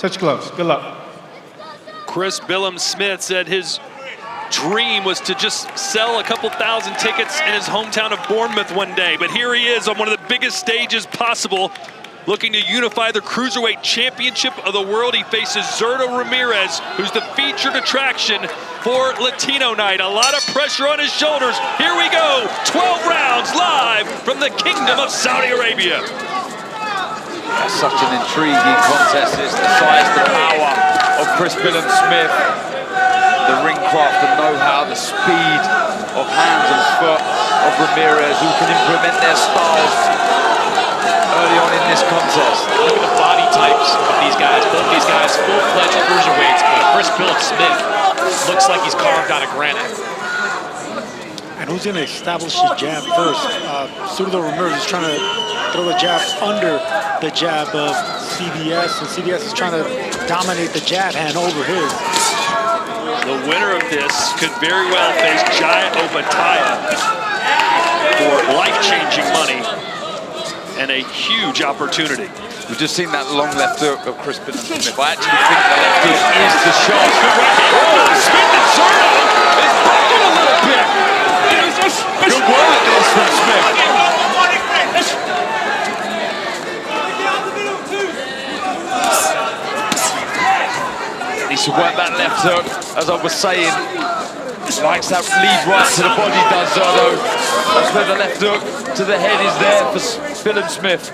Touch gloves. Good luck. Chris Billam-Smith said his dream was to just sell a couple thousand tickets in his hometown of Bournemouth one day. But here he is on one of the biggest stages possible, looking to unify the Cruiserweight Championship of the world. He faces Zurdo Ramirez, who's the featured attraction for Latino night. A lot of pressure on his shoulders. Here we go, 12 rounds live from the Kingdom of Saudi Arabia. That's such an intriguing contest. It's the size, the power of Chris Billam-Smith, the ring craft, the know-how, the speed of hands and foot of Ramirez, who can implement their styles early on in this contest. Look at the body types of these guys. Both these guys full-fledged cruiserweights, but Chris Billam-Smith looks like he's carved out of granite. And who's going to establish his jab first? Zurdo Ramirez is trying to throw a jab under the jab of CBS, and CBS is trying to dominate the jab hand over his. The winner of this could very well face Jai Opataya for life-changing money and a huge opportunity. We've just seen that long left hook of Chris Billam-Smith. I actually think the left hook is the shot. Good right hand. Smith and Zurdo is broken a little bit. Good work at this from Smith. Needs to work that left hook, as I was saying. Likes that lead right to the body, does Zurdo. That's where the left hook to the head is there for Billam-Smith.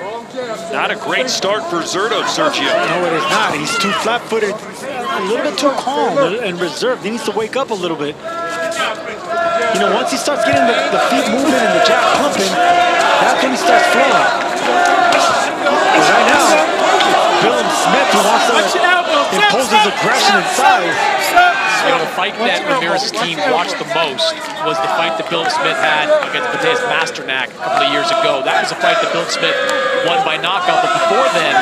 Not a great start for Zurdo, Sergio. No, it is not. He's too flat-footed, a little bit too calm and reserved. He needs to wake up a little bit. You know, once he starts getting the feet moving and the jab pumping, that's when he starts flowing. But right now, Billam-Smith, who wants to impose his aggression and size. You know, the fight that Ramirez's team watched the most was the fight that Billam-Smith had against Mateus Masternak a couple of years ago. That was a fight that Billam-Smith won by knockout, but before then,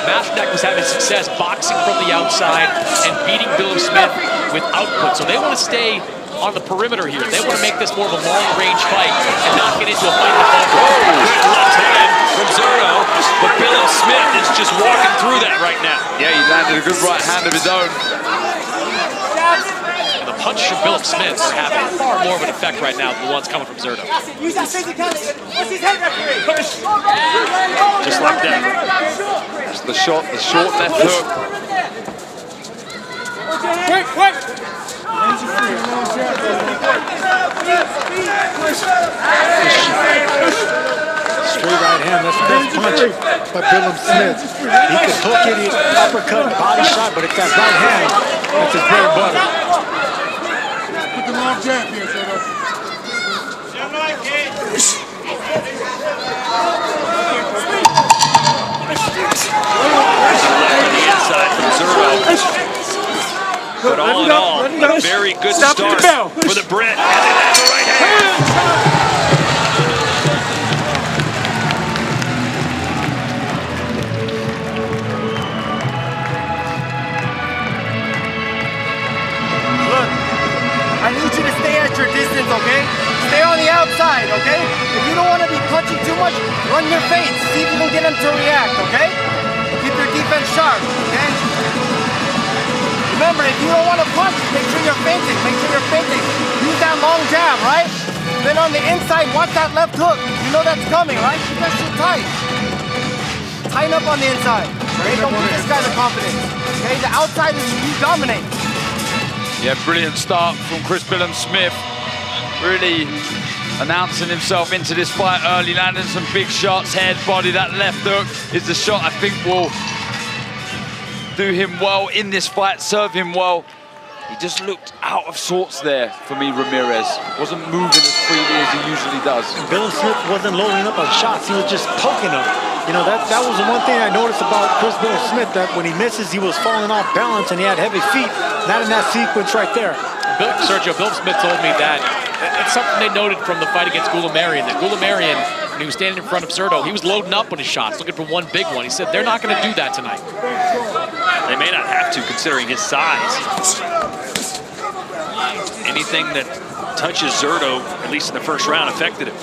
Masternak was having success boxing from the outside and beating Billam-Smith with output. So they want to stay on the perimeter here. They want to make this more of a long-range fight and not get into a fight in the ball. Good left hand from Zurdo, but Billam-Smith is just walking through that right now. Yeah, he landed a good right hand of his own. And the punches from Billam-Smith are having far more of an effect right now than the ones coming from Zurdo. Just like that. That's the shot, the short left hook. Straight right hand, that's the best punch by Billam-Smith. He could hook it, uppercut, body shot, but it's that right hand that's his bread and butter. Put the long jab here, Zurdo. To the inside from Zurdo. But all in all, a very good start for the Brit. And they land the right hand. Look, I need you to stay at your distance, okay? Stay on the outside, okay? If you don't want to be punching too much, run your feints. See if you can get him to react, okay? Keep your defense sharp, okay? Remember, if you don't want to punch, make sure you're feinting. Make sure you're feinting. Use that long jab, right? Then on the inside, watch that left hook. You know that's coming, right? Keep that shit tight. Tighten up on the inside. Okay? Don't give this guy the confidence. Okay? The outside is you dominate. Yeah, brilliant start from Chris Billam-Smith. Really announcing himself into this fight early, landing some big shots, head, body. That left hook is the shot I think will do him well in this fight, serve him well. He just looked out of sorts there for me, Ramirez. Wasn't moving as freely as he usually does. Billam-Smith wasn't loading up on shots, he was just poking them. You know, that was the one thing I noticed about Chris Billam-Smith, that when he misses, he was falling off balance and he had heavy feet. Not in that sequence right there. Sergio, Billam-Smith told me that it's something they noted from the fight against Gilberto, that Gilberto, when he was standing in front of Zurdo, he was loading up on his shots, looking for one big one. He said, they're not going to do that tonight. They may not have to, considering his size. Anything that touches Zurdo, at least in the first round, affected him.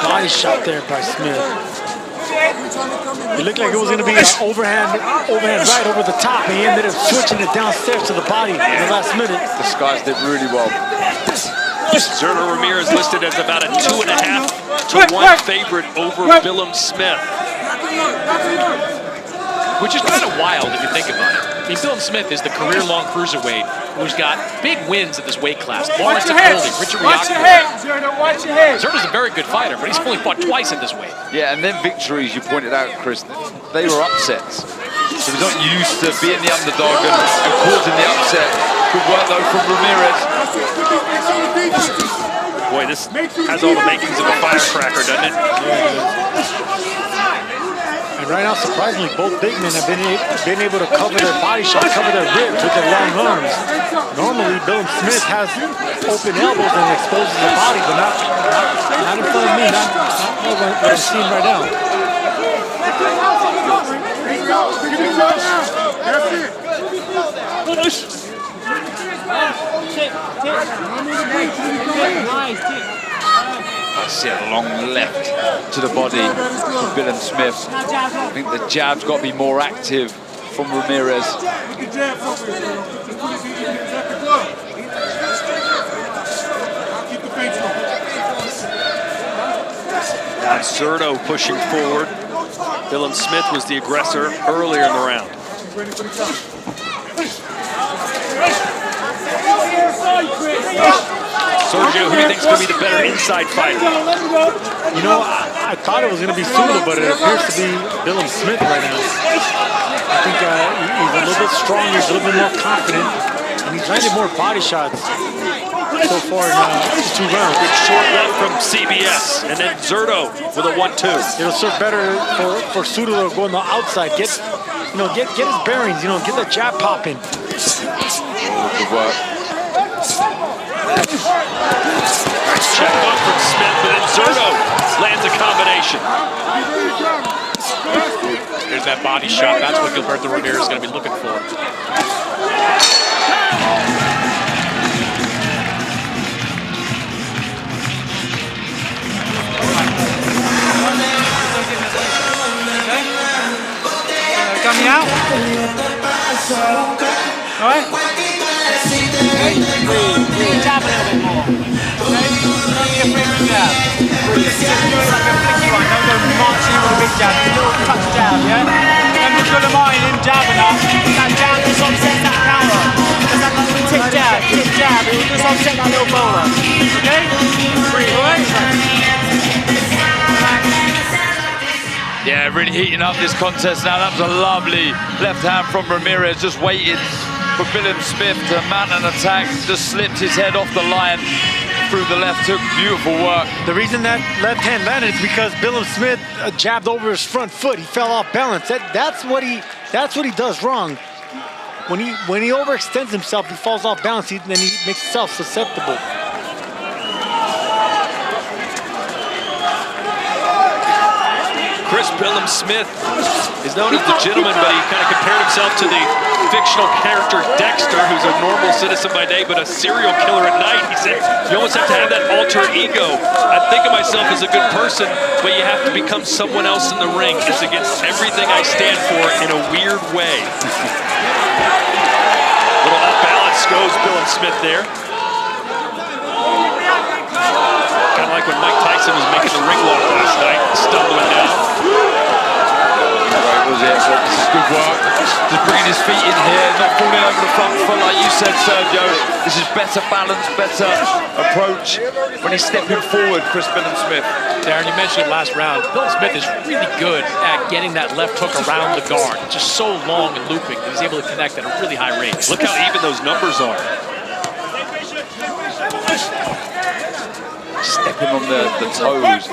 Body body shot there by Smith. It looked like it was going to be an overhand right over the top, and he ended up switching it downstairs to the body in the last minute. Disguised it really well. Zurdo Ramirez listed as about a 2.5-to-1 favorite over Billam-Smith. Which is kind of wild if you think about it. I mean, Billam-Smith is the career-long cruiserweight who's got big wins at this weight class. Lawrence Ticoli, Richard Riyadh. Watch your head, Zurdo. Watch your head. Zurdo's a very good fighter, but he's only fought twice at this weight. Yeah, and then victories, you pointed out, Chris, they were upsets. So he's not used to being the underdog and causing the upset. Good work, though, from Ramirez. Boy, this has all the makings of a firecracker, doesn't it? And right now, surprisingly, both big men have been able to cover their body shot, cover their ribs with their long arms. Normally, Billam-Smith has open elbows and exposes the body, but not in front of me, not what I'm seeing right now. I see a long left to the body of Billam-Smith. I think the jab's got to be more active from Ramirez. Zurdo pushing forward. Billam-Smith was the aggressor earlier in the round. Sergio, who do you think is going to be the better inside fighter? You know, I thought it was going to be Zurdo, but it appears to be Billam-Smith right now. I think he's a little bit stronger, he's a little bit more confident, and he's landed more body shots so far in these 2 rounds. Good short left from CBS, and then Zurdo with a 1-2. It'll serve better for Zurdo to go on the outside, get his bearings, get the jab popping. Good work. Nice check off from Smith, but then Zurdo lands a combination. There's that body shot. That's what Gilberto Ramirez is going to be looking for. Coming out. All right. Breathe. Jab a little bit more. Okay? Don't be afraid to jab. Breathe. Just do it like a flicky one. Don't go marching with a big jab. Just a little touch jab, yeah? Don't be good at mine, him jabbing up. That jab just offsets that counter. Just that little tick jab. It will just offset that little bowler. Okay? Breathe, all right? Yeah, really heating up this contest now. That was a lovely left hand from Ramirez, just waited for Billam-Smith to mount an attack, just slipped his head off the line through the left hook. Beautiful work. The reason that left hand landed is because Billam-Smith jabbed over his front foot. He fell off balance. That's what he does wrong. When he overextends himself, he falls off balance, then he makes himself susceptible. Chris Billam-Smith is known as the gentleman, but he kind of compared himself to the fictional character Dexter, who's a normal citizen by day, but a serial killer at night. He said, you almost have to have that alter ego. I think of myself as a good person, but you have to become someone else in the ring. It's against everything I stand for in a weird way. Little off balance goes Billam-Smith there. Kind of like when Mike Tyson was making the ring walk last night, stumbling down. Right, was it? So this is good work. Just bringing his feet in here, not falling over the front foot like you said, Sergio. This is better balance, better approach when he's stepping forward, Chris Billam-Smith. Darren, you mentioned it last round. Billam-Smith is really good at getting that left hook around the guard. It's just so long and looping that he's able to connect at a really high rate. Look how even those numbers are. Stepping on the toes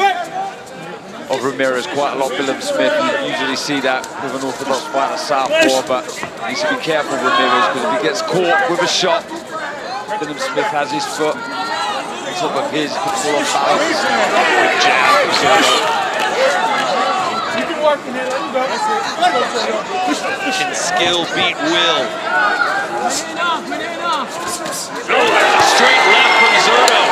of Ramirez quite a lot. Billam-Smith, you usually see that with an orthodox fighter southpaw, but needs to be careful with Ramirez, because if he gets caught with a shot, Billam-Smith has his foot on top of his, can fall off balance. Good jab. You can work in it. Can skill beat will? Oh, there's a straight left from Zurdo.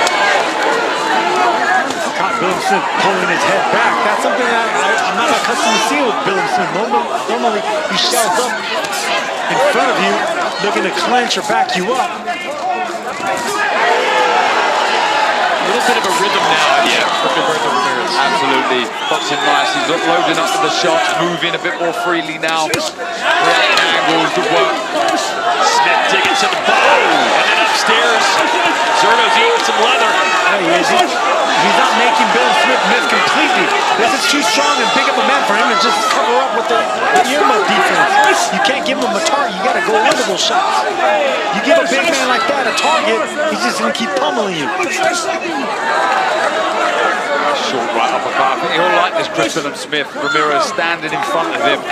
Caught Billam-Smith pulling his head back. That's something that I'm not accustomed to seeing with Billam-Smith. Normally, he shells up in front of you, looking to clench or back you up. A little bit of a rhythm now, for Gilberto Ramirez. Absolutely. Boxing nice. He's loading up with the shots, moving a bit more freely now. Creating angles to work. Smith digging to the bottom, and then upstairs, Zurdo's eating some leather. He's not making Billam-Smith miss completely. This is too strong and big of a man for him to just cover up with the earmuff defense. You can't give him a target. You got to go into those shots. You give a big man like that a target, he's just going to keep pummeling you. Short right uppercut. I think he'll like this Chris Billam-Smith. Ramirez standing in front of him.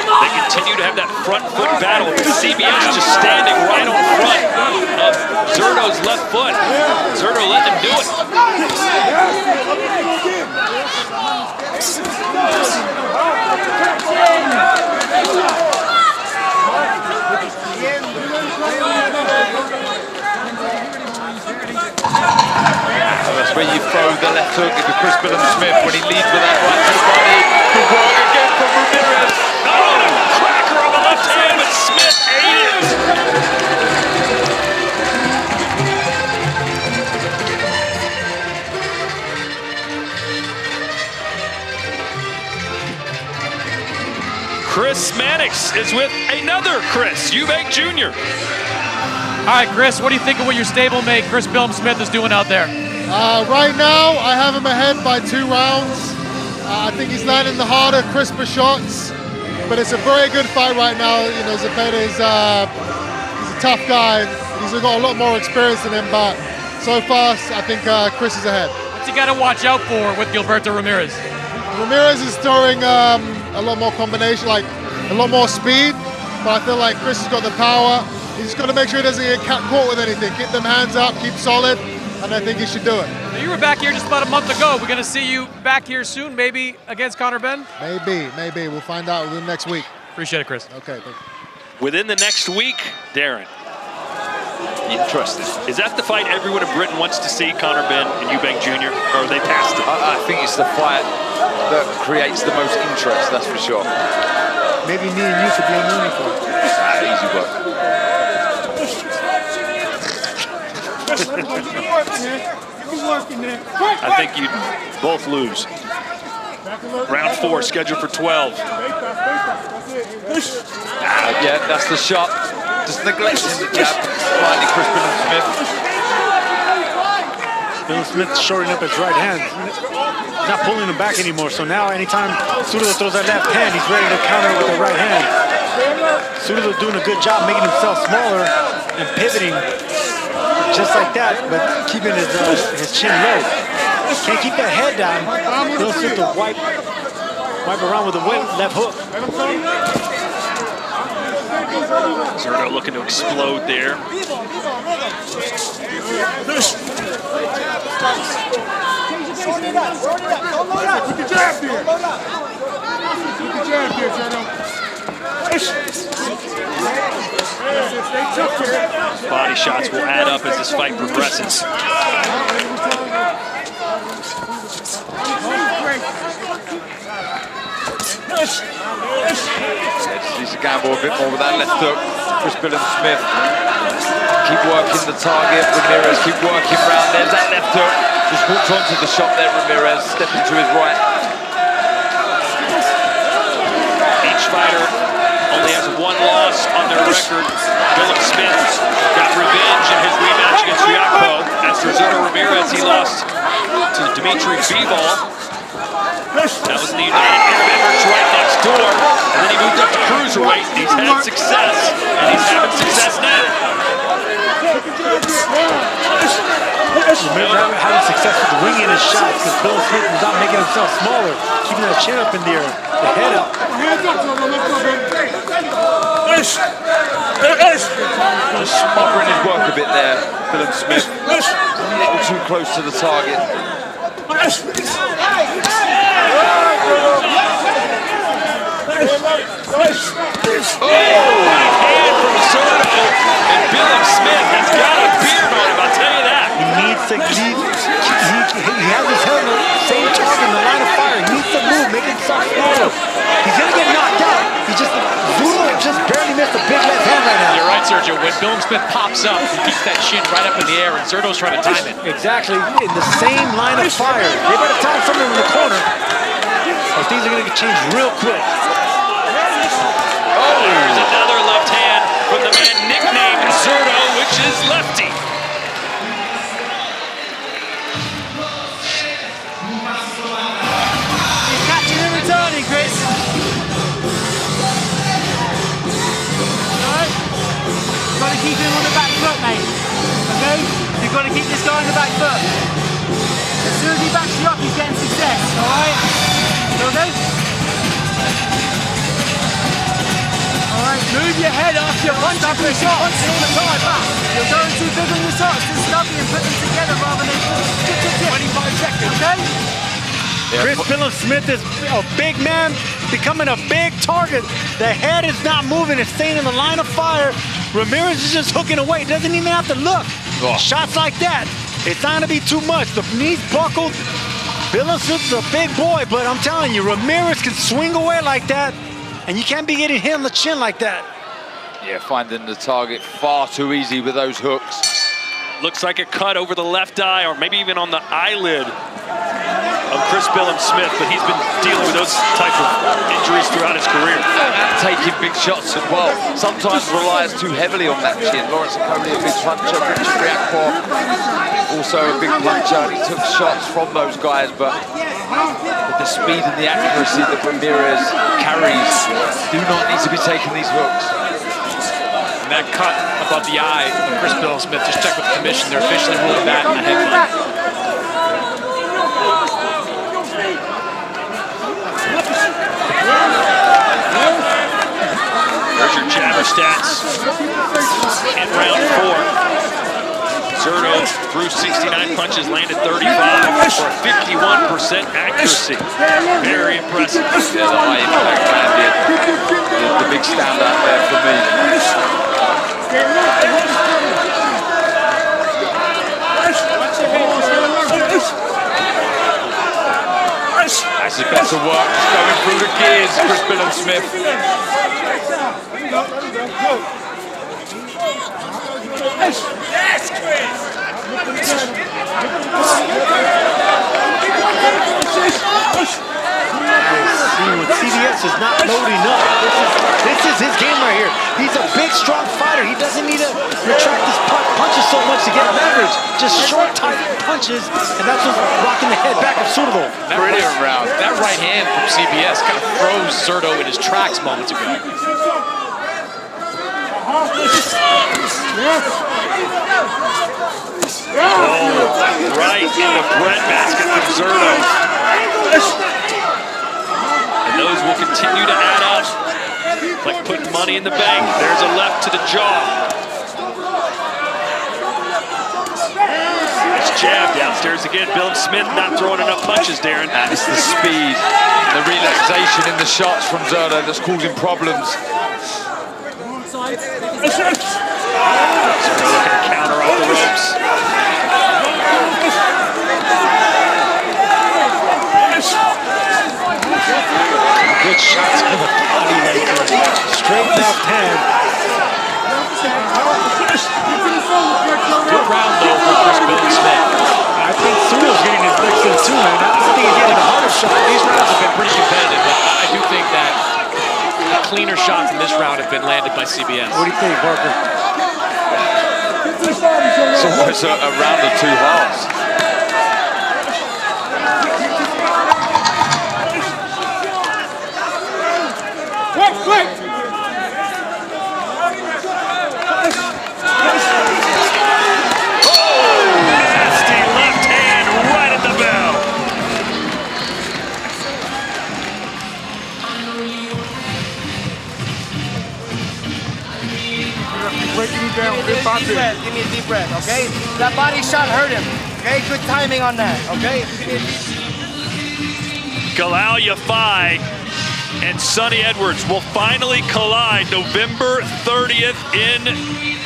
They continue to have that front foot battle. CBS just standing right on front of Zurdo's left foot. Zurdo letting him do it. That's where you throw the left hook into Chris Billam-Smith when he leads with that right to the body. Good work again from Ramirez. Oh, and a cracker on the left hand, but Smith ate it. Chris Mannix is with another Chris Eubank Jr. All right, Chris, what do you think of what your stablemate Chris Billam-Smith is doing out there? Right now, I have him ahead by 2 rounds. I think he's landing the harder, crisper shots. But it's a very good fight right now. You know, Zepeda is he's a tough guy. He's got a lot more experience than him, but so far, I think Chris is ahead. What's he got to watch out for with Gilberto Ramirez? Ramirez is throwing a lot more combination, like a lot more speed. But I feel like Chris has got the power. He's just got to make sure he doesn't get caught with anything. Keep them hands up, keep solid, and I think he should do it. Now, you were back here just about a month ago. We're going to see you back here soon, maybe against Conor Benn? Maybe. We'll find out within next week. Appreciate it, Chris. Okay, thank you. Within the next week, Darren. Interesting. Is that the fight everyone in Britain wants to see, Conor Benn and Eubank Jr., or are they past it? I think it's the fight that creates the most interest, that's for sure. Maybe me and you could be in uniform. Easy work. I think you both lose. Round 4 scheduled for 12. Yeah, that's the shot. Just neglecting the jab. Finally, Chris Billam-Smith. Billam-Smith shorting up his right hand. He's not pulling him back anymore. So now anytime Zurdo throws that left hand, he's ready to counter with the right hand. Zurdo doing a good job making himself smaller and pivoting just like that, but keeping his chin low. Can't keep that head down. Billam-Smith to wipe around with a left hook. Zurdo looking to explode there. Body shots will add up as this fight progresses. Needs to gamble a bit more with that left hook. Chris Billam-Smith. Keep working the target. Ramirez keep working round. There's that left hook. Just walks onto the shot there, Ramirez. Stepping to his right. Each fighter only has 1 loss on their record. Billam-Smith got revenge in his rematch against Riyadh. As for Zurdo Ramirez, he lost to Dimitri Bivol. That was in the United Arab Emirates right next door. And then he moved up to cruiserweight. He's had success, and he's having success now. Remember having success with winging his shots because Billam-Smith was not making himself smaller, keeping that chin up in the air, the head up. Just smothering his work a bit there, Billam-Smith. A little too close to the target. Right hand from Zurdo, and Billam-Smith has got a beard on him, I'll tell you that. He needs to leave. He has his head on the same target in the line of fire. He needs to move, make himself smaller. He's going to get knocked out. Zurdo just barely missed a big left hand right now. You're right, Sergio. When Billam-Smith pops up, he keeps that shin right up in the air, and Zurdo's trying to time it. Exactly, in the same line of fire. They better time something in the corner, or things are going to change real quick. Oh, there's another left hand from the man nicknamed Zurdo, which is lefty. You're catching and returning, Chris. Alright? You've got to keep him on the back foot, mate. Okay? You've got to keep this guy on the back foot. As soon as he backs you up, he's getting success. Alright? Okay? Alright, move your head up, you're punching all the time. You're going too big on your shots, just stubby and put them together rather than 25 seconds. Okay? Chris Billam-Smith is a big man, becoming a big target. The head is not moving, it's staying in the line of fire. Ramirez is just hooking away, doesn't even have to look. Shots like that, it's not gonna be too much. The knees buckled. Billam-Smith is a big boy, but I'm telling you, Ramirez can swing away like that, and you can't be getting hit on the chin like that. Yeah, finding the target far too easy with those hooks. Looks like a cut over the left eye, or maybe even on the eyelid of Chris Billam-Smith, but he's been dealing with those type of injuries throughout his career. And taking big shots as well. Sometimes relies too heavily on that chin. Lawrence Okoli, a big puncher, British Reactor, also a big puncher, and he took shots from those guys, but with the speed and the accuracy that Ramirez carries, do not need to be taking these hooks. And that cut above the eye of Chris Billam-Smith, just check with the commission. They're officially ruling that a headbutt. There's your jabber stats in round 4. Zurdo threw 69 punches, landed 35 for a 51% accuracy. Very impressive. Yeah, the high impact landed. The big standout there for me. That's his better work, just going through the gears, Chris Billam-Smith. CBS is not loading up. This is his game right here. He's a big, strong fighter. He doesn't need to retract his punches so much to get leverage. Just short, tight punches, and that's what's rocking the head back of Zurdo. Brilliant round. That right hand from CBS kind of froze Zurdo in his tracks moments ago. Oh, right in the breadbasket from Zurdo. And those will continue to add up. Like putting money in the bank. There's a left to the jaw. Nice jab downstairs again. Billam-Smith not throwing enough punches, Darren. And it's the speed, the relaxation in the shots from Zurdo that's causing problems. Zurdo looking to counter off the ropes. Good shots to the body right there. Straight left hand. Good round though for Chris Billam-Smith. I think Zurdo's getting his licks in too, man. I think he's getting a harder shot. These rounds have been pretty competitive, but I do think that the cleaner shots in this round have been landed by CBS. What do you think, Parker? It's almost a round of two halves. Nasty left hand right at the bell. Breaking you down bit by bit. Give me a deep breath, okay? That body shot hurt him, okay? Good timing on that, okay? Galal Yafai and Sonny Edwards will finally collide November 30th in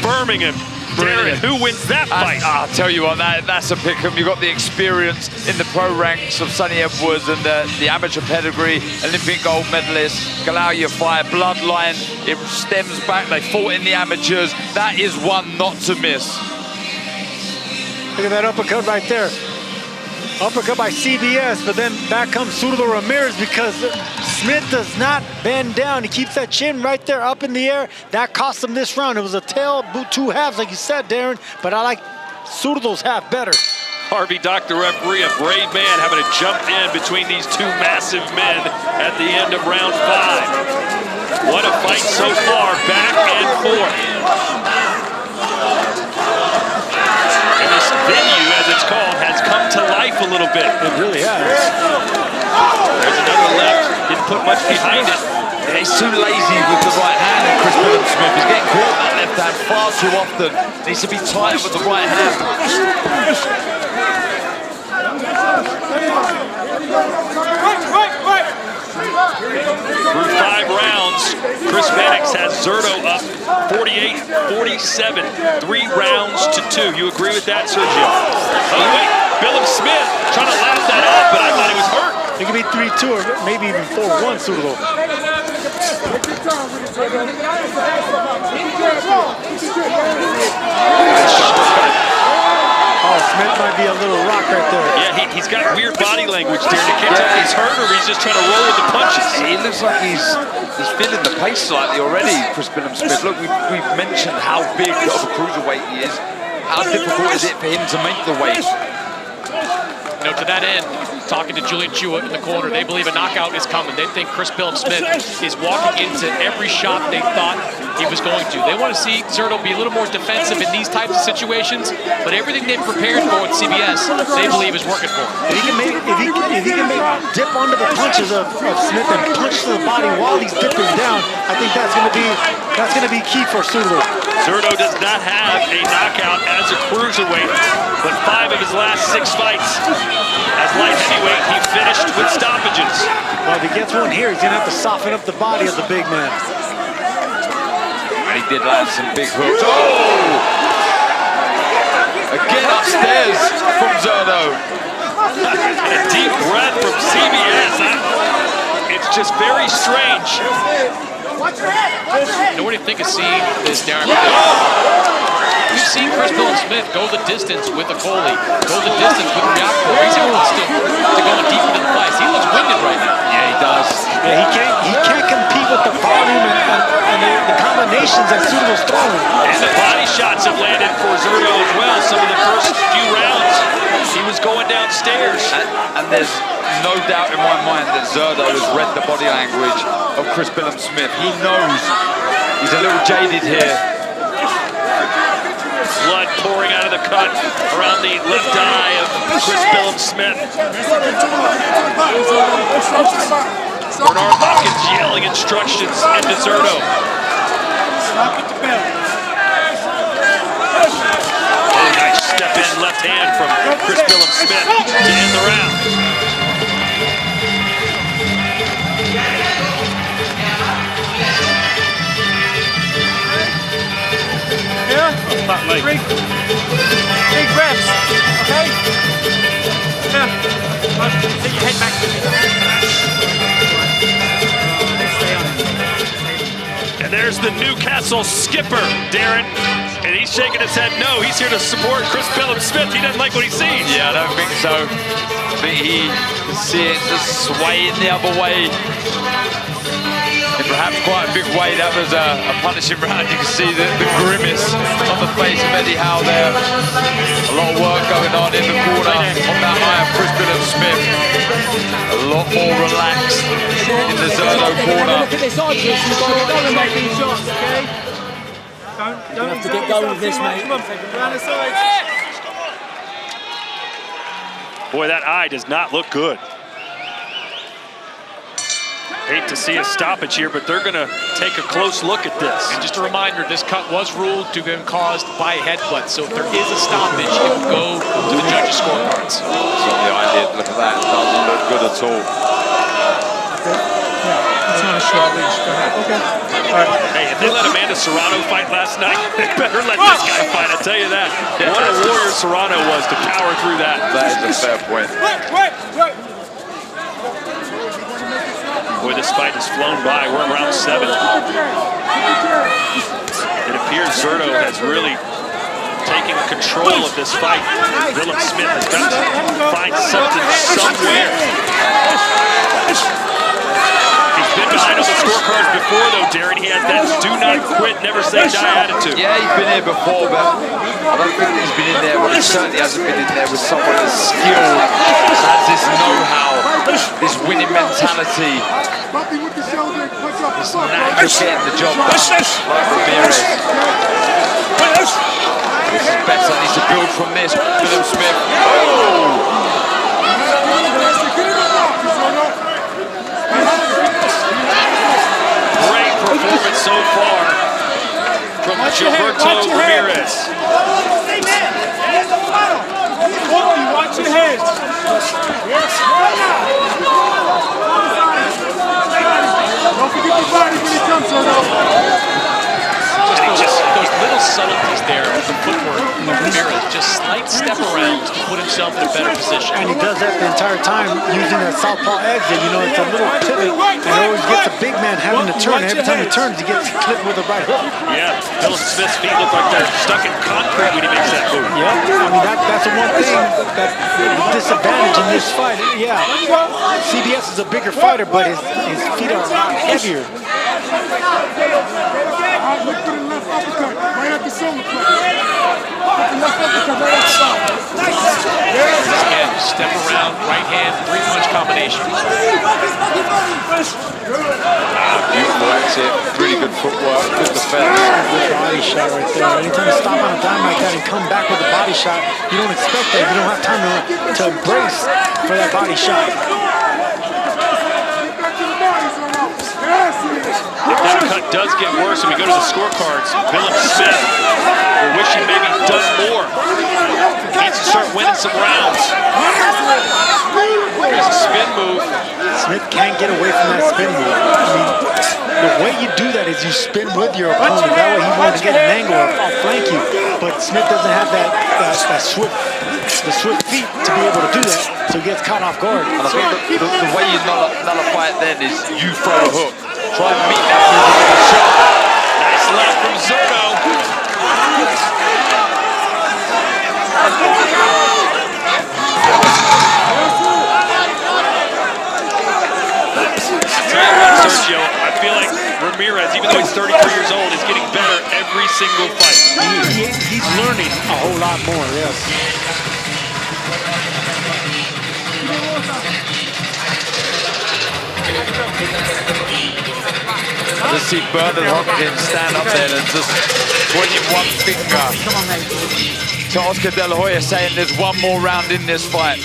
Birmingham. Darren, who wins that fight? I'll tell you what, that's a pick-em. You've got the experience in the pro ranks of Sonny Edwards and the amateur pedigree, Olympic gold medalist, Galao fight, bloodline. It stems back. They fought in the amateurs. That is one not to miss. Look at that uppercut right there. Uppercut by CBS, but then back comes Zurdo Ramirez because Smith does not bend down. He keeps that chin right there up in the air. That cost him this round. It was a tail, two halves, like you said, Darren, but I like Zurdo's half better. Harvey, Dr. Referee, a brave man having to jump in between these two massive men at the end of round 5. What a fight so far, back and forth. And this venue, as it's called, has come to life a little bit. It really has. There's another left. Didn't put much behind it. And he's too lazy with the right hand, and Chris Billam-Smith is getting caught with that left hand far too often. Needs to be tighter with the right hand. Through 5 rounds, Chris Mannix has Zurdo up 48-47, 3 rounds to 2. You agree with that, Sergio? Oh, wait, Billam-Smith trying to laugh that off, but I thought he was hurt. It could be 3-2 or maybe even 4-1, Zurdo. Oh, Smith might be a little rock right there. Yeah, he's got weird body language there. You can't tell if he's hurt or he's just trying to roll with the punches. It looks like he's feeling the pace slightly already, Chris Billam-Smith. Look, we've mentioned how big of a cruiserweight he is. How difficult is it for him to make the weight? You know, to that end, talking to Julian Chua in the corner, they believe a knockout is coming. They think Chris Billam-Smith is walking into every shot they thought he was going to. They want to see Zurdo be a little more defensive in these types of situations, but everything they've prepared for with CBS, they believe is working for him. If he can dip under the punches of Smith and punch to the body while he's dipping down, I think that's going to be key for Zurdo. Zurdo does not have a knockout as a cruiserweight, but 5 of his last 6 fights as light heavyweight, he finished with stoppages. Well, if he gets one here, he's going to have to soften up the body of the big man. And he did land some big hooks. Oh! Again upstairs from Zurdo. And a deep breath from CBS. It's just very strange. You know what do you think of seeing this, Darren? We've seen Chris Billam-Smith go the distance with a Coley, go the distance with Riyadh. He's accustomed to going deep into the fights. He looks winded right now. Yeah, he does. Yeah, he can't compete with the volume and the combinations that Zurdo's throwing. And the body shots have landed for Zurdo as well. Some of the first few rounds, he was going downstairs. And there's no doubt in my mind that Zurdo has read the body language of Chris Billam-Smith. He knows he's a little jaded here. Blood pouring out of the cut around the left eye of Chris Billam-Smith. Bernard Hopkins yelling instructions into Zurdo. Really nice step in left hand from Chris Billam-Smith to end the round. Big reps, okay? Yeah. Take your head back. And there's the Newcastle skipper, Darren. And he's shaking his head no. He's here to support Chris Billam-Smith. He doesn't like what he sees. Yeah, I don't think so. I think he can see it just swaying the other way. In perhaps quite a big way. That was a punishing round. You can see the grimace on the face of Eddie Howe there. A lot of work going on in the corner on that eye of Chris Billam-Smith. A lot more relaxed in the Zurdo corner. Look at this eye, Chris. You've got to go and make these shots, okay? Don't have to get going with this, mate. Come on, round the side. Boy, that eye does not look good. Hate to see a stoppage here, but they're going to take a close look at this. And just a reminder, this cut was ruled to have been caused by a headbutt. So if there is a stoppage, it will go to the judges' scorecards. So the idea, look at that, doesn't look good at all. Hey, if they let Amanda Serrano fight last night, they better let this guy fight, I'll tell you that. What a warrior Serrano was to power through that. That is a fair point. Boy, this fight has flown by. We're in round 7. It appears Zurdo has really taken control of this fight. Billam-Smith has got to find something somewhere. He's been behind on the scorecards before, though, Darren. He has that do not quit, never say die attitude. Yeah, he's been here before, but I don't think he's been in there. Well, he certainly hasn't been in there with someone as skilled, has this know-how, this winning mentality. This knack of getting the job done, like Ramirez. This is better. Needs to build from this. Billam-Smith. Oh! Great performance so far from Gilberto Ramirez. Watch your head. Don't forget the body when it comes, Those little subtleties there of the footwork of Ramirez, just slight step arounds to put himself in a better position. And he does that the entire time using that southpaw exit. You know, it's a little pivot, and always gets the big man having to turn. Every time he turns, he gets clipped with a right hook. Yeah, Billam-Smith's feet look like they're stuck in concrete when he makes that move. Yeah, I mean, that's the one thing that disadvantage in this fight. Yeah, CBS is a bigger fighter, but his feet are a lot heavier. Look for the left uppercut, right at the solar plexus. Left uppercut, right at the solar plexus. Again, step around, right hand, 3-punch combination. Beautiful exit, really good footwork, good defense. Good body shot right there. Anytime you stop on a dime like that and come back with a body shot, you don't expect that. You don't have time to brace for that body shot. If that cut does get worse and we go to the scorecards, Billam-Smith will wish he maybe done more. He needs to start winning some rounds. There's a spin move. Smith can't get away from that spin move. I mean, the way you do that is you spin with your opponent. That way he wants to get an angle or outflank you. But Smith doesn't have that swift feet to be able to do that, so he gets caught off guard. And I think the way you nullify it then is you throw a hook. Try and meet that move with a shot. Nice left from Zurdo. Sergio, I feel like Ramirez, even though he's 33 years old, is getting better every single fight. He's learning a whole lot more, yes. Let's see Bernard Hopkins stand up there and just point in one finger to Oscar De La Hoya, saying there's one more round in this fight.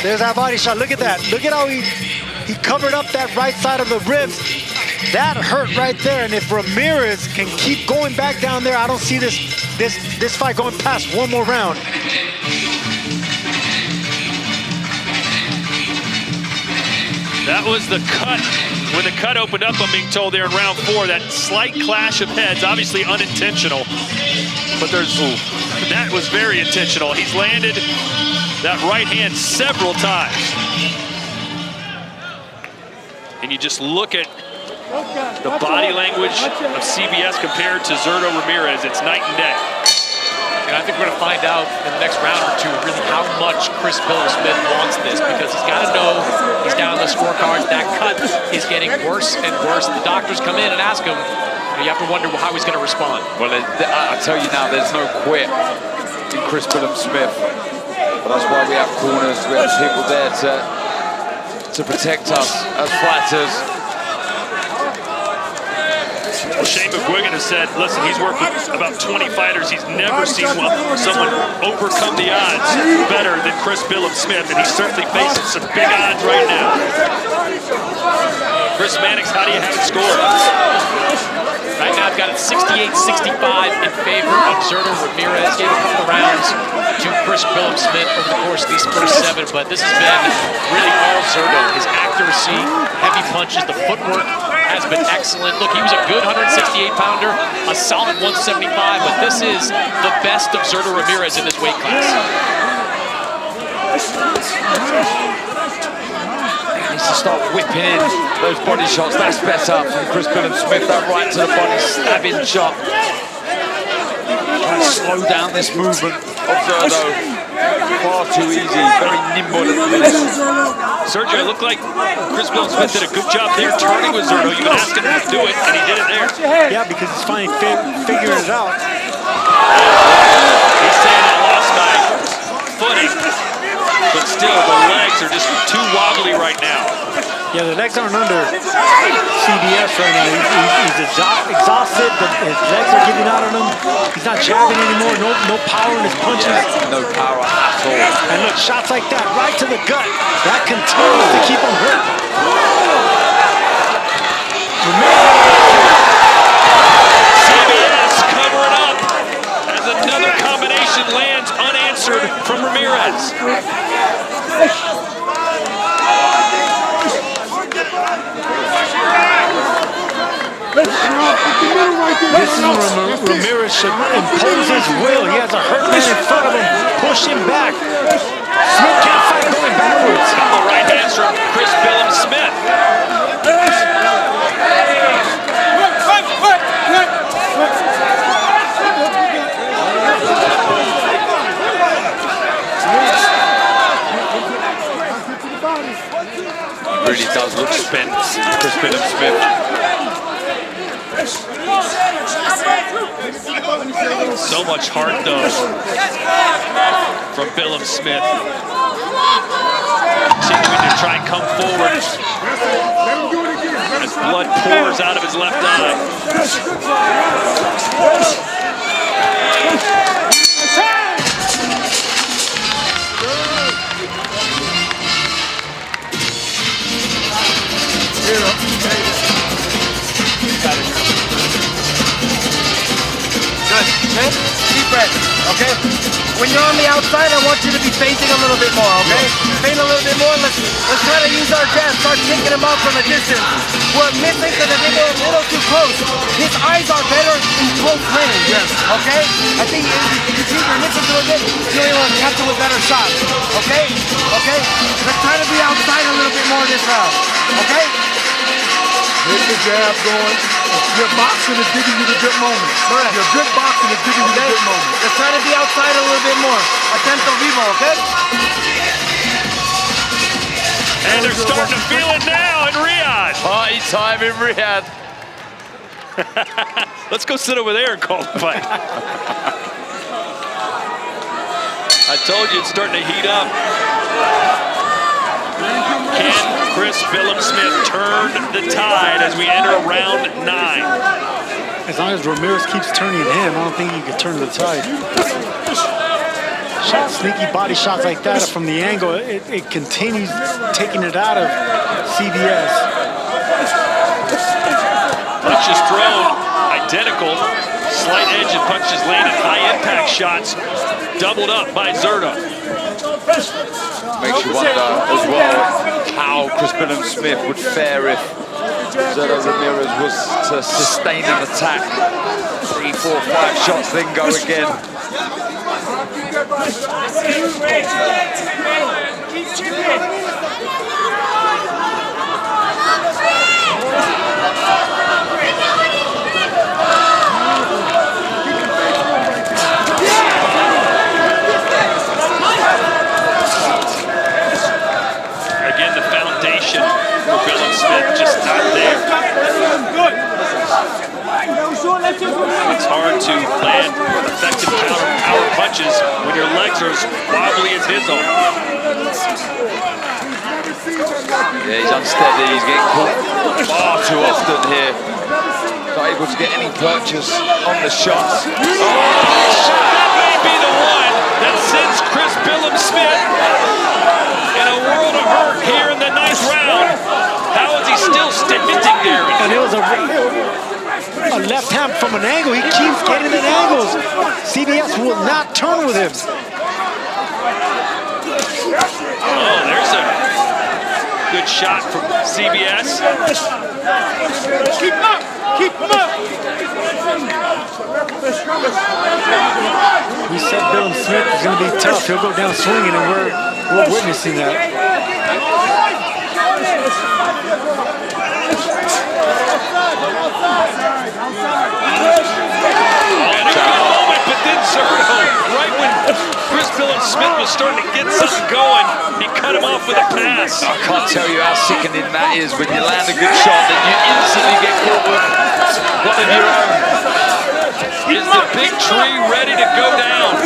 There's that body shot. Look at that. Look at how he covered up that right side of the ribs. That hurt right there. And if Ramirez can keep going back down there, I don't see this fight going past one more round. That was the cut. When the cut opened up, I'm being told there in round 4, that slight clash of heads, obviously unintentional, but that was very intentional. He's landed that right hand several times. And you just look at the body language of CBS compared to Zurdo Ramirez, it's night and day. And I think we're going to find out in the next round or two really how much Chris Billam-Smith wants this, because he's got to know he's down the scorecards. That cut is getting worse and worse. The doctors come in and ask him, and you have to wonder how he's going to respond. Well, I tell you now, there's no quit in Chris Billam-Smith. But that's why we have corners, we have people there to protect us as fighters. Well, Shane McGuigan has said, listen, he's worked with about 20 fighters. He's never seen someone overcome the odds better than Chris Billam-Smith, and he's certainly facing some big odds right now. Chris Mannix, how do you have it scored? Right now, I've got it 68-65 in favor of Zurdo. Ramirez gave a couple of rounds to Chris Billam-Smith over the course of these first 7, but this has been really all Zurdo. His accuracy, heavy punches, the footwork has been excellent. Look, he was a good 168-pounder, a solid 175, but this is the best of Zurdo Ramirez in this weight class. Needs to start whipping in those body shots. That's better from Chris Billam-Smith. That right to the body stabbing shot. Trying to slow down this movement of Zurdo. Far too easy. Very nimble at the minute. Sergio, it looked like Chris Billam-Smith did a good job there turning with Zurdo. You've been asking him to do it, and he did it there. Yeah, because he's finally figuring it out. He's saying I lost my footing, but still the legs are just too wobbly right now. Yeah, the legs aren't under CBS right now. He's exhausted. His legs are giving out on him. He's not jabbing anymore. No power in his punches. Yeah, no power at all. And look, shots like that, right to the gut. That continues to keep him hurt. CBS covering up as another combination lands unanswered from Ramirez. This is Ramirez should impose his will. He has a hurt man in front of him. Push him back. Smith can't fight going backwards. Couple right hands from Chris Billam-Smith. Really does look spent, Chris Billam-Smith. So much heart, though, from Billam-Smith. Continuing to try and come forward as blood pours out of his left eye. Good. Okay? Deep breath. Okay? When you're on the outside, I want you to be feinting a little bit more, okay? Feint a little bit more. Let's try to use our jab. Start kicking him out from a distance. We're missing because I think we're a little too close. His eyes are better in close range. Yes. Okay? I think if you keep your mitts a little bit, you'll be able to catch him with better shots. Okay? Okay? Let's try to be outside a little bit more this round. Okay? Get the jab going. Your boxing is giving you the good moments. Correct. Your good boxing is giving you the good moments. Let's try to be outside a little bit more. Attempt vivo, okay? And they're starting to feel it now in Riyadh. Party time in Riyadh. Let's go sit over there and call the fight. I told you it's starting to heat up. Can Chris Billam-Smith turn the tide as we enter round 9? As long as Ramirez keeps turning him, I don't think he can turn the tide. Sneaky body shots like that from the angle, it continues taking it out of CBS. Punches thrown, identical. Slight edge and punches landed. High impact shots doubled up by Zurdo. Makes you wonder as well how Chris Billam-Smith would fare if Zurdo Ramirez was to sustain an attack. 3, 4, 5 shots, then go again. Again, the foundation for Billam-Smith just not there. It's hard to land effective power punches when your legs are as wobbly as his are. Yeah, he's unsteady, he's getting caught far too often here. Not able to get any purchase on the shots. That may be the one that sends Chris Billam-Smith in a world of hurt here in the 9th round. How is he still standing? a left hand from an angle. He keeps getting in angles. CBS will not turn with him. Oh, there's a good shot from CBS. Keep him up! Keep him up! We said Billam-Smith is going to be tough. He'll go down swinging, and we're witnessing that. And a good moment, but then Zurdo, right when Chris Billam-Smith was starting to get something going, he cut him off with a pass. I can't tell you how sickening that is when you land a good shot and you instantly get caught with one of your own. Is the big tree ready to go down?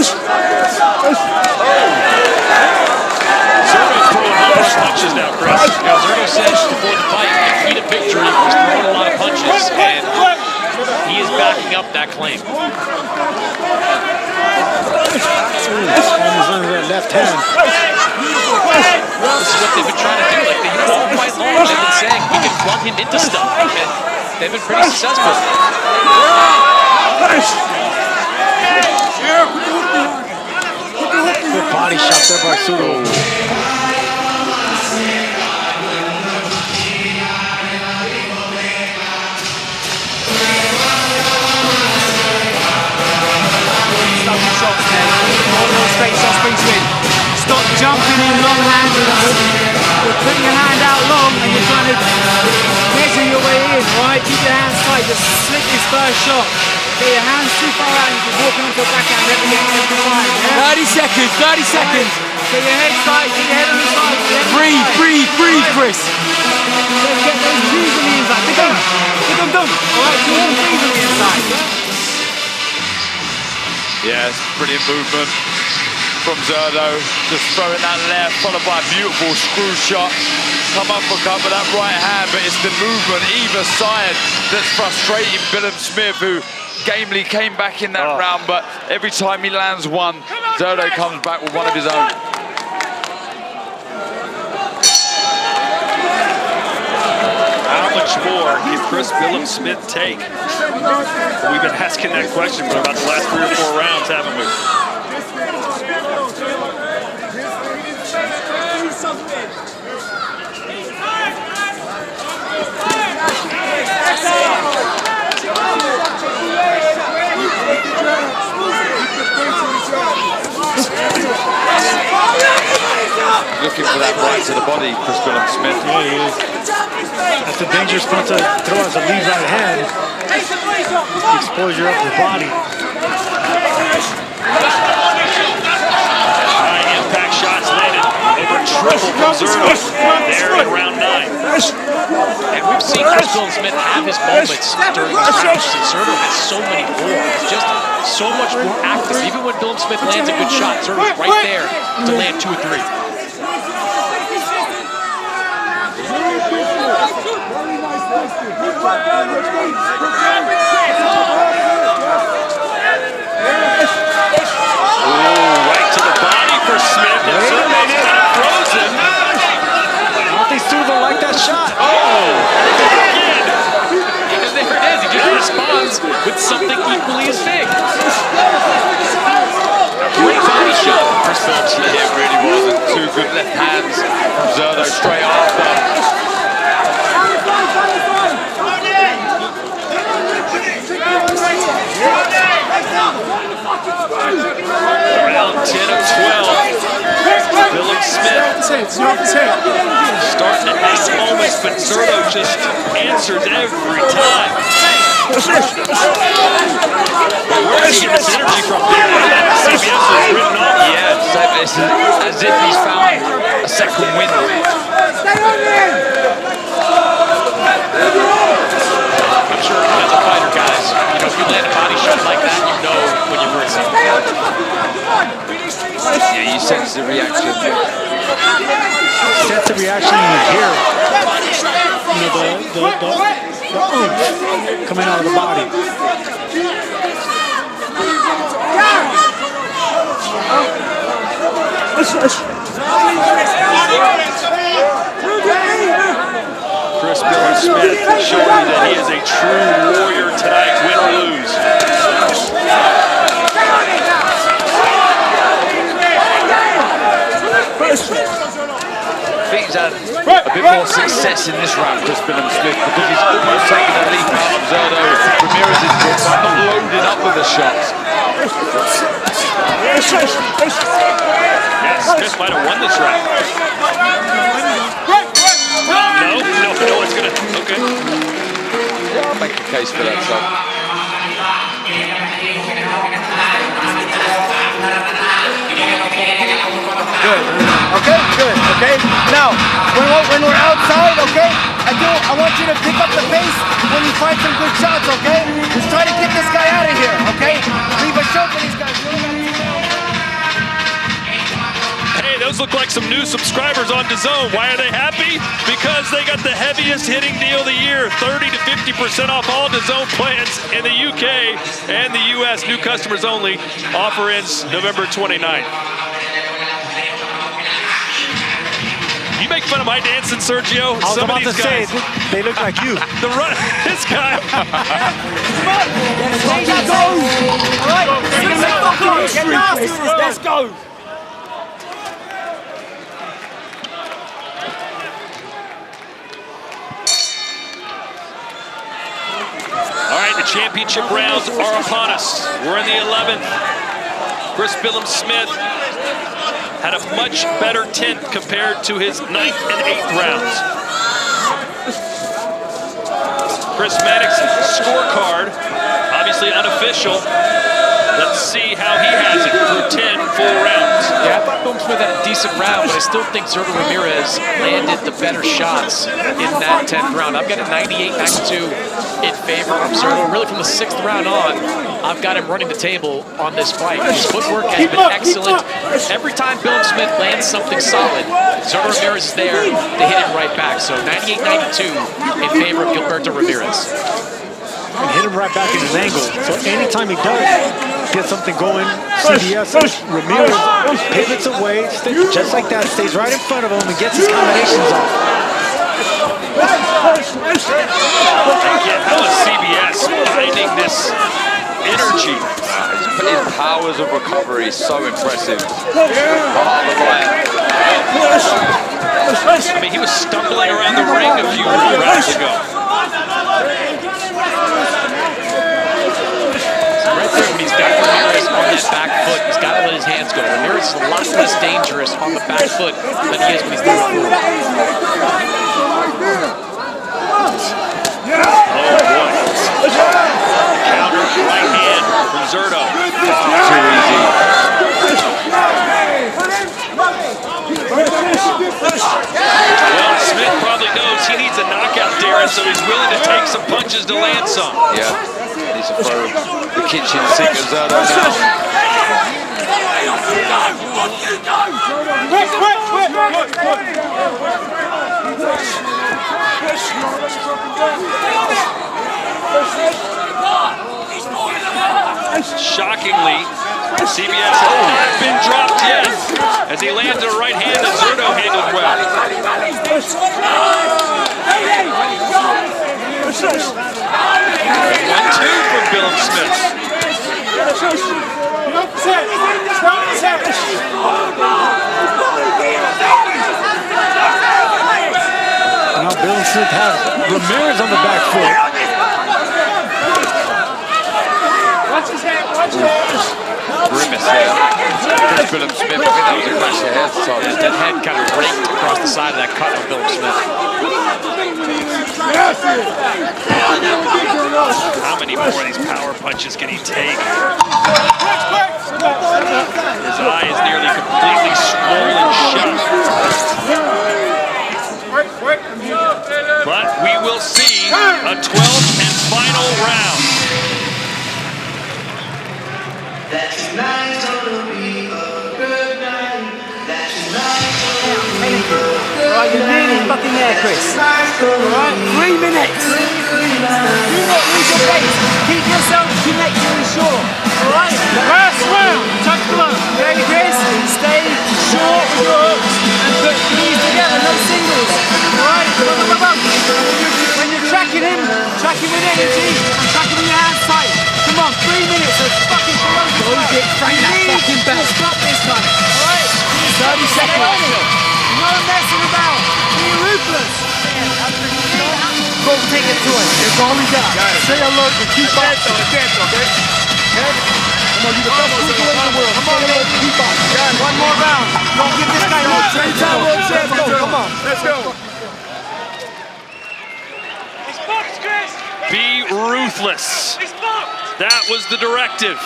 Zurdo's throwing a lot of punches now, Chris. Zurdo said before the fight, the key to victory was throwing a lot of punches, and he is backing up that claim. Left hand. This is what they've been trying to do. Like, all fight long, they've been saying we can run him into stuff, and they've been pretty successful. Good body shot there by Zurdo. Stop jumping in long-handed. You're putting your hand out long and you're trying to measure your way in, right? Keep your hands tight, just slip this first shot. Get your hands too far out and you're walking onto a backhand every time, yeah? 30 seconds, 30 seconds. Get your head tight, get your head on the side. Breathe, Chris. Let's get those G's on the inside. Pick them done. All right, 2 more G's on the inside. Yeah, it's brilliant movement from Zurdo. Just throwing that left, followed by a beautiful screw shot. Come up with that right hand, but it's the movement either side that's frustrating Billam-Smith, who gamely came back in that round, but every time he lands one, Zurdo comes back with one of his own. How much more can Chris Billam-Smith take? We've been asking that question for about the last 3 or 4 rounds, haven't we? Looking for that right to the body, Chris Billam-Smith. Yeah, he is. That's a dangerous one to throw as a lead right hand. The exposure of the body. High impact shots landed over triple from Zurdo there in round 9. And we've seen Chris Billam-Smith have his moments during this round. Zurdo has so many more. He's just so much more active. Even when Billam-Smith lands a good shot, Zurdo's right there to land 2 or 3. Right to the body for Smith, and Zurdo's kind of frozen. I don't think Zurdo liked that shot. Again. And there it is. He just responds with something equally as big. A great body shot from Chris Billam-Smith. It really wasn't. 2 good left hands from Zurdo straight after. Round 10 of 12. Billam-Smith starting to have moments, but Zurdo just answers every time. Where is he getting this energy from? CBS is written off. Yeah, it's as if he's found a second wind. I'm sure as a fighter, guys, you know, if you land a body shot like that, you know when you're breaking. Yeah, you sense the reaction. Sense the reaction you hear. You know, the oomph coming out of the body. Chris Billam-Smith showing that he is a true warrior tonight, win or lose. I think he's had a bit more success in this round, Chris Billam-Smith, because he's almost taken a leap out of Zurdo. Ramirez is good, but not loading up with the shots. Yeah, Smith might have won this round. No one's gonna, okay. Yeah, I'll make a case for that, Tom. Good. Okay, good. Okay. Now, when we're outside, okay, I want you to pick up the pace when you find some good shots, okay? Just try to get this guy out of here, okay? Leave a shot for these guys. Hey, those look like some new subscribers on DAZN. Why are they happy? Because they got the heaviest hitting deal of the year, 30 to 50% off all DAZN plans in the UK and the US. New customers only. Offer ends November 29th. You make fun of my dancing, Sergio. I was Some about of these to guys, say, they look like you. the run, this guy. Let's go. All right, the championship rounds are upon us. We're in the 11th. Chris Billam-Smith had a much better 10th compared to his 9th and 8th rounds. Chris Maddox's scorecard, obviously unofficial. Let's see how he has it through 10 full rounds. Yeah, I thought Billam-Smith had a decent round, but I still think Zurdo Ramirez landed the better shots in that 10th round. I've got a 98-92 in favor of Zurdo. Really, from the 6th round on, I've got him running the table on this fight. His footwork has been excellent. Every time Billam-Smith lands something solid, Zurdo Ramirez is there to hit him right back. So 98-92 in favor of Gilberto Ramirez. And hit him right back in his angle. So anytime he does get something going, CBS, Ramirez pivots away, just like that, stays right in front of him and gets his combinations off. Again, how is CBS finding this energy? His powers of recovery is so impressive. I mean, he was stumbling around the ring a few rounds ago. Right there, when he's got Ramirez on that back foot, he's got to let his hands go. Ramirez is a lot less dangerous on the back foot than he is when he's doing it. Oh, boy. Counter right hand from Zurdo. Too easy. Well, Smith probably knows he needs a knockout, Darren, so he's willing to take some punches to land some. Yeah, needs to throw the kitchen sink at Zurdo now. Shockingly, CBS has not been dropped yet as he lands a right hand that Zurdo handled well. 1-2 from Billam-Smith. Now Billam-Smith has Ramirez on the back foot. Grimace there. Chris Billam-Smith, I think that was a crash of heads, Tom. That head kind of raked across the side of that cut of Billam-Smith. How many more of these power punches can he take? His eye is nearly completely swollen shut. But we will see a 12th and final round. That tonight's gonna be a good night. That tonight's gonna be a good night. Right, you're nearly fucking there, Chris. Right, 3 minutes. Do not lose your pace. Keep yourself connected and short. Alright? Last round. Touch below. Ready, Chris? Stay short with your hooks and put knees together, no singles. Alright? Go, go, go, go. Go take it to him. It's all he got. Stay alert and keep boxing. Okay? Come on, you the best cruiserweight in the world. Come on, man. Keep boxing. One more round. Don't give this guy no chance. Come on. Let's go. Be ruthless. That was the directive.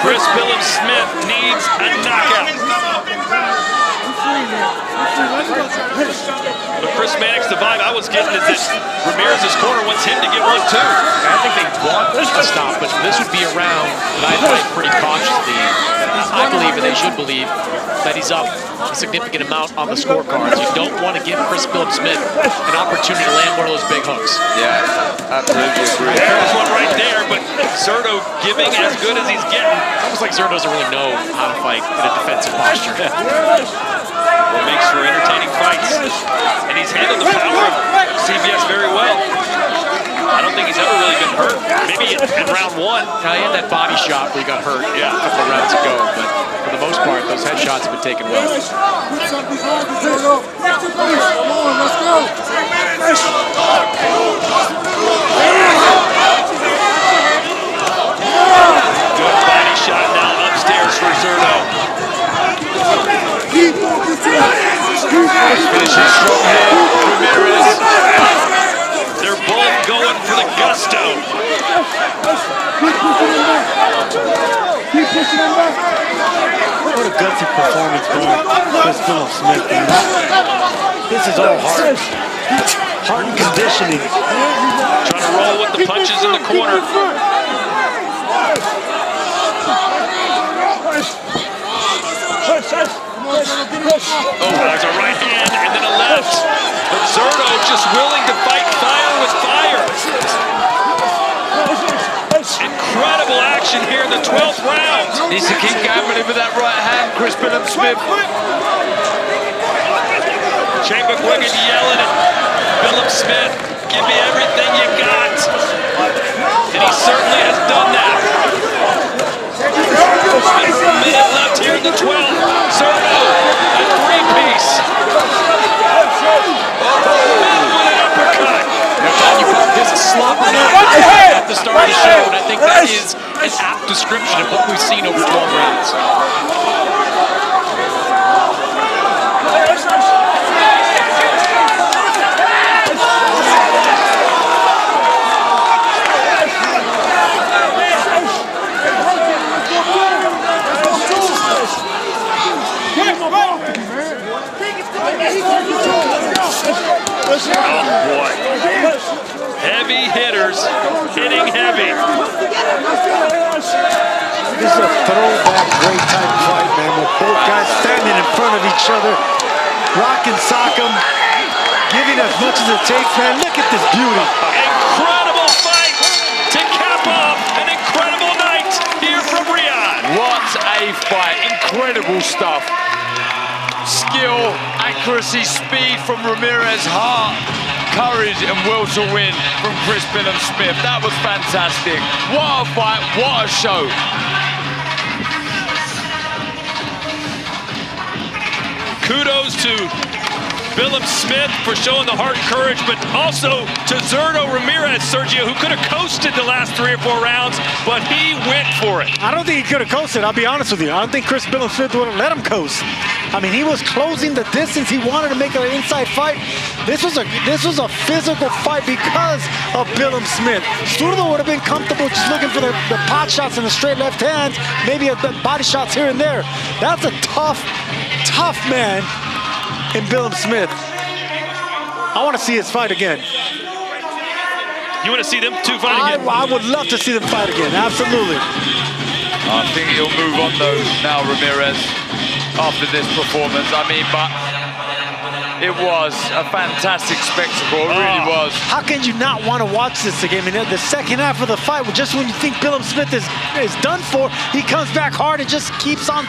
Chris Billam-Smith needs a knockout. But Chris Mannix, the vibe I was getting is that Ramirez's corner wants him to get one too. I think they want a stop, but this would be a round that I'd fight pretty cautiously. I believe, and they should believe, that he's up a significant amount on the scorecards. You don't want to give Chris Billam-Smith an opportunity to land one of those big hooks. Yeah, absolutely agree. There's one right there, but Zurdo giving as good as he's getting. It's almost like Zurdo doesn't really know how to fight in a defensive posture. What makes for entertaining fights. And he's handled the power of CBS very well. I don't think he's ever really been hurt. Maybe in round one. He had that body shot where he got hurt a couple of rounds ago, but for the most part, those headshots have been taken well. Put something behind the Zurdo. Come on, let's go. Good body shot now upstairs for Zurdo. Finishing strong here, Ramirez. They're both going for the gusto. What a gutsy performance by Chris Billam-Smith. This is all heart. Heart and conditioning. Trying to roll with the punches in the corner. Oh, there's a right hand and then a left. But Zurdo just willing to fight fire with fire. Incredible action here in the 12th round. Needs to keep gambling with that right hand, Chris Billam-Smith. Chamber Wigan yelling at Billam-Smith, give me everything you got. And he certainly has done that. A minute left here in the 12th. Zurdo, a three-piece. With an uppercut. There's a slump at the start of the show, and I think that is an apt description of what we've seen over 12 rounds. Oh boy. Heavy hitters hitting heavy. This is a throwback great type fight, man, with both guys standing in front of each other, rock and sock 'em, giving as much as it takes, man. Look at this beauty. Incredible fight to cap off an incredible night here from Riyadh. What a fight. Incredible stuff. Skill, accuracy, speed from Ramirez, heart, courage and will to win from Chris Billam-Smith. That was fantastic. What a fight, what a show. Kudos to Billam-Smith for showing the heart and courage, but also to Zurdo Ramirez, Sergio, who could have coasted the last 3 or 4 rounds, but he went for it. I don't think he could have coasted, I'll be honest with you. I don't think Chris Billam-Smith would have let him coast. I mean, he was closing the distance. He wanted to make an inside fight. This was a physical fight because of Billam-Smith. Zurdo would have been comfortable just looking for the pot shots and the straight left hands, maybe a body shots here and there. That's a tough man in Billam-Smith. I want to see his fight again. You want to see them two fight again? I would love to see them fight again, absolutely. I think he'll move on though now, Ramirez, after this performance. I mean, but it was a fantastic spectacle, it really was. How can you not want to watch this again? I mean, the second half of the fight, just when you think Billam-Smith is done for, he comes back hard and just keeps on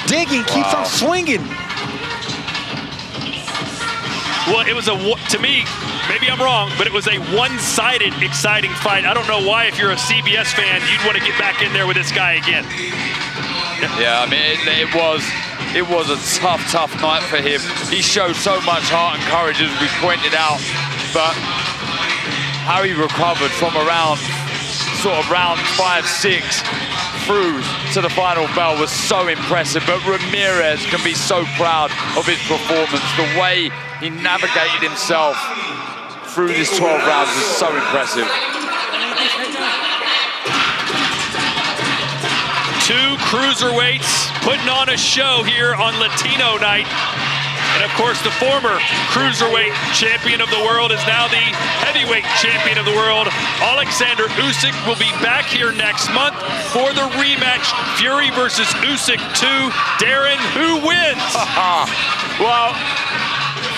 digging, keeps on swinging. Well, it was to me, maybe I'm wrong, but it was a one-sided, exciting fight. I don't know why, if you're a CBS fan, you'd want to get back in there with this guy again. Yeah, I mean, it was It was a tough, tough night for him. He showed so much heart and courage, as we pointed out, but how he recovered from around round 5, 6 through to the final bell was so impressive. But Ramirez can be so proud of his performance. The way he navigated himself through these 12 rounds is so impressive. Two cruiserweights putting on a show here on Latino night. And of course, the former cruiserweight champion of the world is now the heavyweight champion of the world. Alexander Usyk will be back here next month for the rematch, Fury versus Usyk 2. Darren, who wins? Well,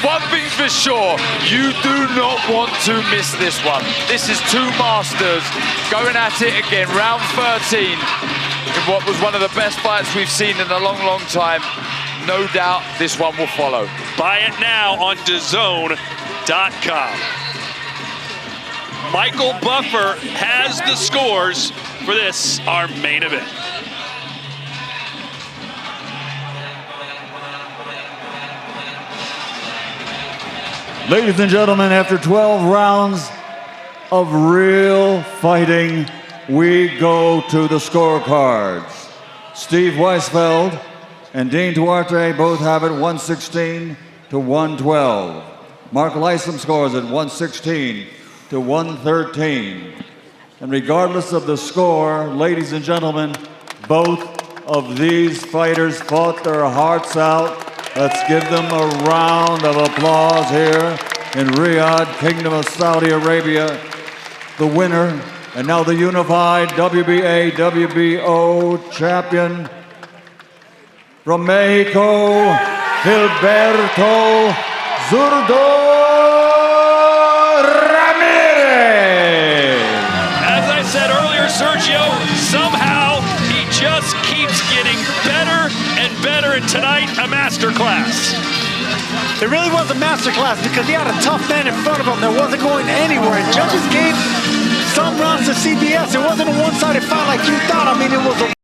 one thing's for sure, you do not want to miss this one. This is two masters going at it again, round 13, in what was one of the best fights we've seen in a long, long time. No doubt this one will follow. Buy it now on DAZN.com. Michael Buffer has the scores for this, our main event. Ladies and gentlemen, after 12 rounds of real fighting, we go to the scorecards. Steve Weisfeld and Dean Duarte both have it 116 to 112. Mark Lysum scores at 116 to 113. And regardless of the score, ladies and gentlemen, both of these fighters fought their hearts out. Let's give them a round of applause here in Riyadh, Kingdom of Saudi Arabia. The winner, and now the unified WBA, WBO champion, from Mexico, Gilberto Zurdo Ramirez. As I said earlier, Sergio, somehow he just keeps getting better and better, and tonight, a masterclass. It really was a masterclass because he had a tough man in front of him that wasn't going anywhere. And judges gave some rounds to CBS. It wasn't a one-sided fight like you thought. I mean, it was a